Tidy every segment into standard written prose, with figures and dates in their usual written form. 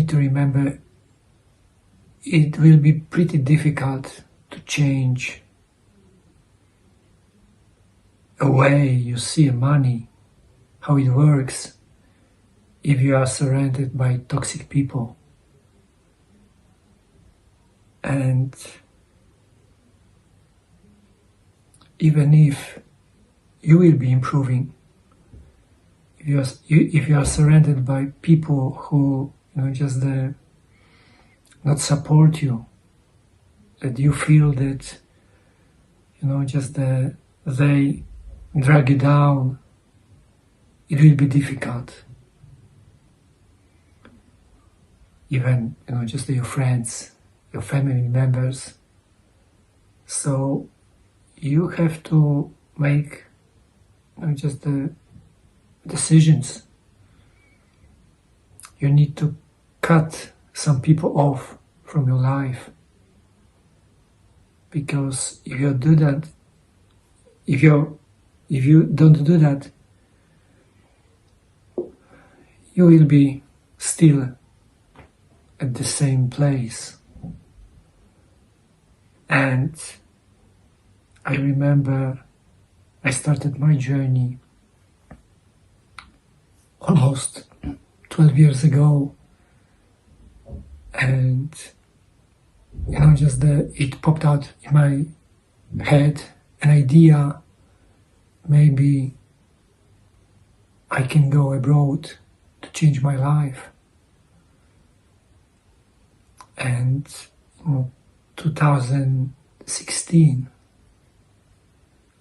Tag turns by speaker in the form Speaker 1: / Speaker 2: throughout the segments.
Speaker 1: need to remember it will be pretty difficult to change a way you see money, how it works, if you are surrounded by toxic people. And even if you will be improving, if you are surrounded by people who just not support you, that you feel that they drag you down, it will be difficult. Even just your friends, your family members. So you have to make just the decisions. You need to cut some people off from your life, because if you do that, if you don't do that, you will be still at the same place. And I remember I started my journey almost 12 years ago, and it popped out in my head an idea, maybe I can go abroad to change my life. And 2016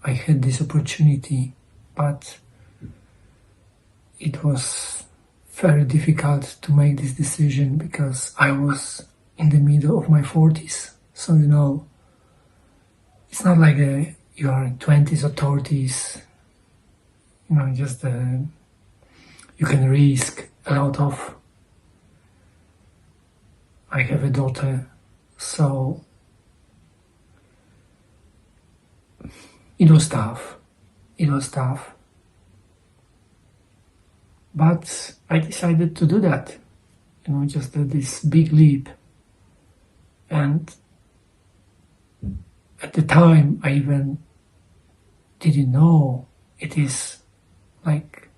Speaker 1: I had this opportunity, but it was very difficult to make this decision because I was in the middle of my 40s. So it's not like you are in 20s or 30s, you can risk a lot of. I have a daughter, so it was tough. But I decided to do that, this big leap. And at the time, I even didn't know it is like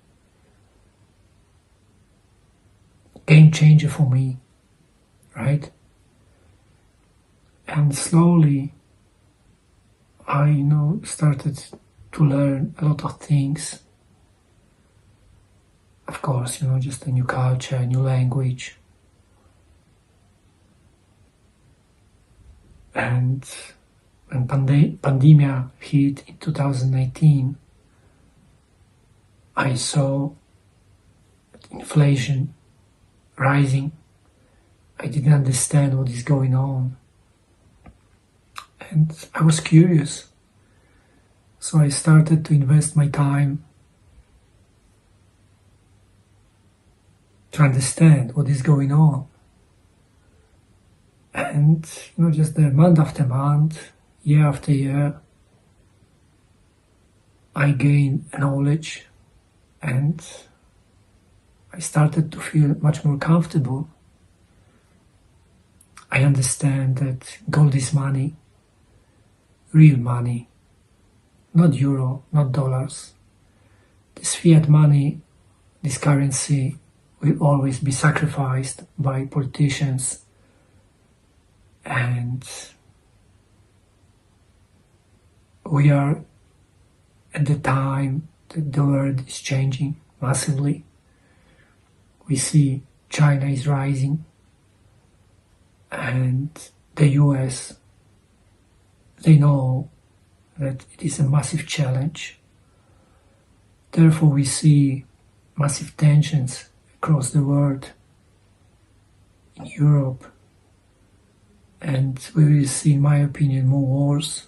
Speaker 1: game changer for me, right? And slowly, I started to learn a lot of things. Of course, just a new culture, a new language. And when pandemia hit in 2019, I saw inflation rising. I didn't understand what is going on. And I was curious. So I started to invest my time to understand what is going on. And, just month after month, year after year, I gained knowledge and I started to feel much more comfortable. I understand that gold is money, real money, not euro, not dollars. This fiat money, this currency, will always be sacrificed by politicians, and we are at the time that the world is changing massively. We see China is rising, and the US, they know that it is a massive challenge. Therefore, we see massive tensions across the world, in Europe, and we will see, in my opinion, more wars,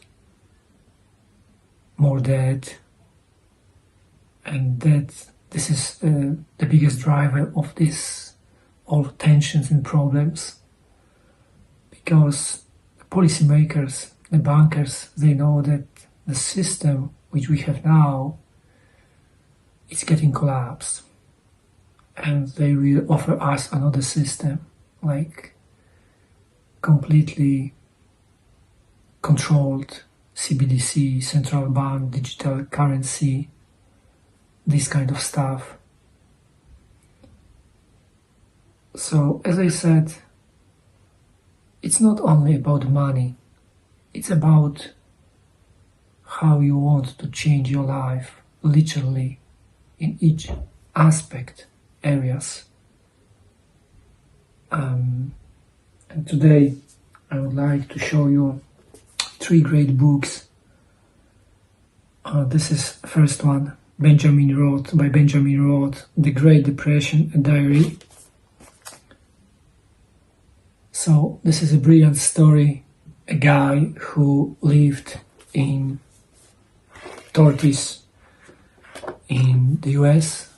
Speaker 1: more dead, and this is the biggest driver of this, all tensions and problems, because the policymakers, the bankers, they know that the system which we have now, it's getting collapsed, and they will offer us another system like completely controlled CBDC, central bank, digital currency, this kind of stuff. So, as I said, it's not only about money, it's about how you want to change your life, literally, in each aspect, areas. And today I would like to show you 3 great books. This is the first one, by Benjamin Roth, The Great Depression, a Diary. So this is a brilliant story, a guy who lived in 30s in the US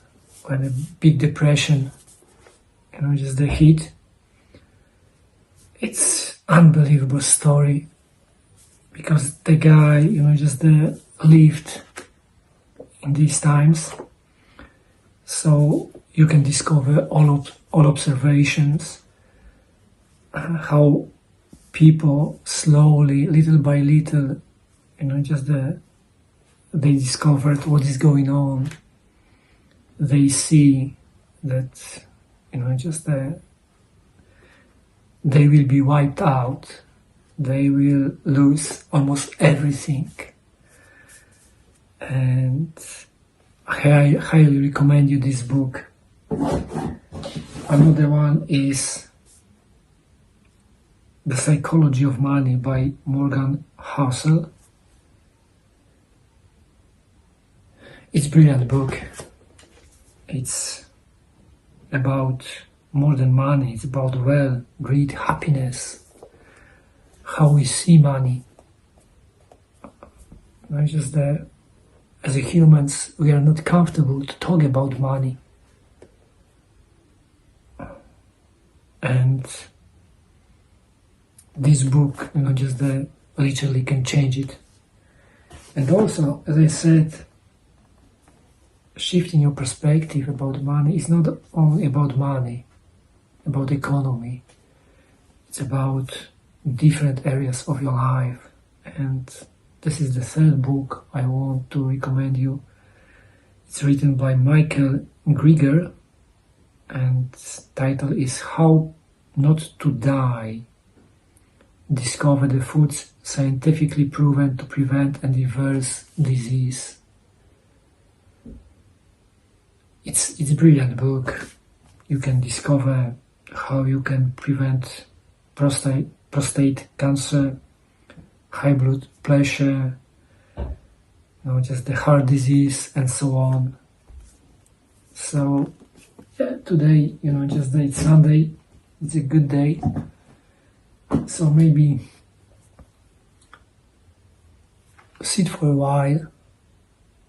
Speaker 1: when a big depression, just the hit. It's unbelievable story because the guy, lived in these times. So you can discover all observations, how people slowly, little by little, they discovered what is going on. They see that, they will be wiped out. They will lose almost everything. And I highly recommend you this book. Another one is The Psychology of Money by Morgan Housel. It's a brilliant book. It's about more than money. It's about wealth, greed, happiness, how we see money. As a humans, we are not comfortable to talk about money. And this book, literally can change it. And also, as I said, shifting your perspective about money is not only about money, about economy. It's about different areas of your life. And this is the third book I want to recommend you. It's written by Michael Greger, and title is How Not to Die. Discover the foods scientifically proven to prevent and reverse disease. It's a brilliant book. You can discover how you can prevent prostate cancer, high blood pressure, the heart disease, and so on. So today, it's Sunday. It's a good day. So maybe sit for a while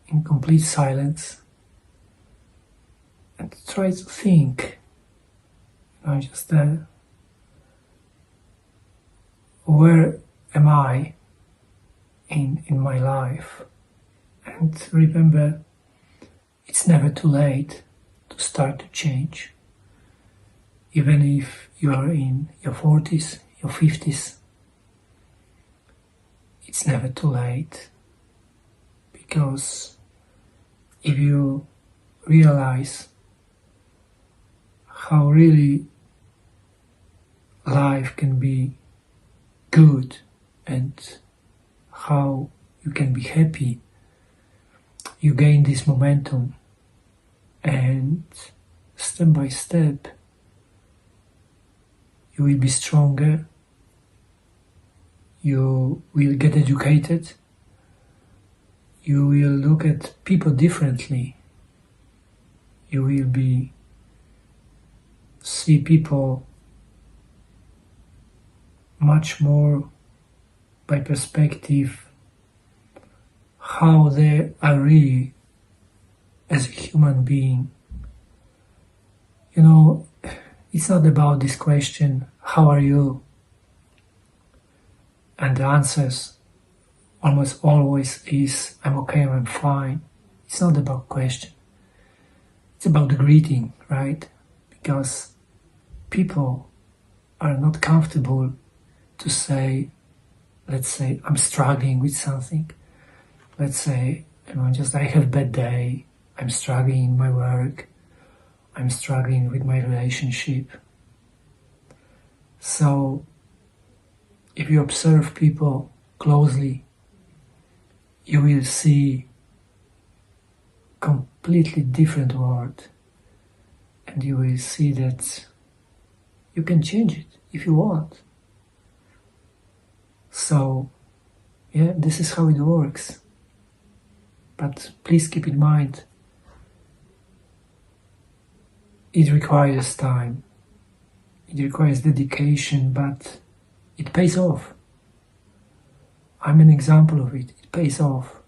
Speaker 1: in complete silence and try to think, where am I in my life? And remember, it's never too late to start to change. Even if you are in your 40s, your 50s, it's never too late. Because if you realize how really life can be good and how you can be happy, you gain this momentum, and step by step you will be stronger, you will get educated, you will look at people differently, you will see people much more by perspective how they are really as a human being. It's not about this question, how are you? And the answers almost always is, I'm okay, I'm fine. It's not about question. It's about the greeting, right? Because people are not comfortable to say, let's say, I'm struggling with something. Let's say, just I have a bad day, I'm struggling in my work, I'm struggling with my relationship. So, if you observe people closely, you will see completely different world, and you will see that you can change it if you want. So, yeah, this is how it works. But please keep in mind, it requires time, it requires dedication, but it pays off. I'm an example of it. It pays off.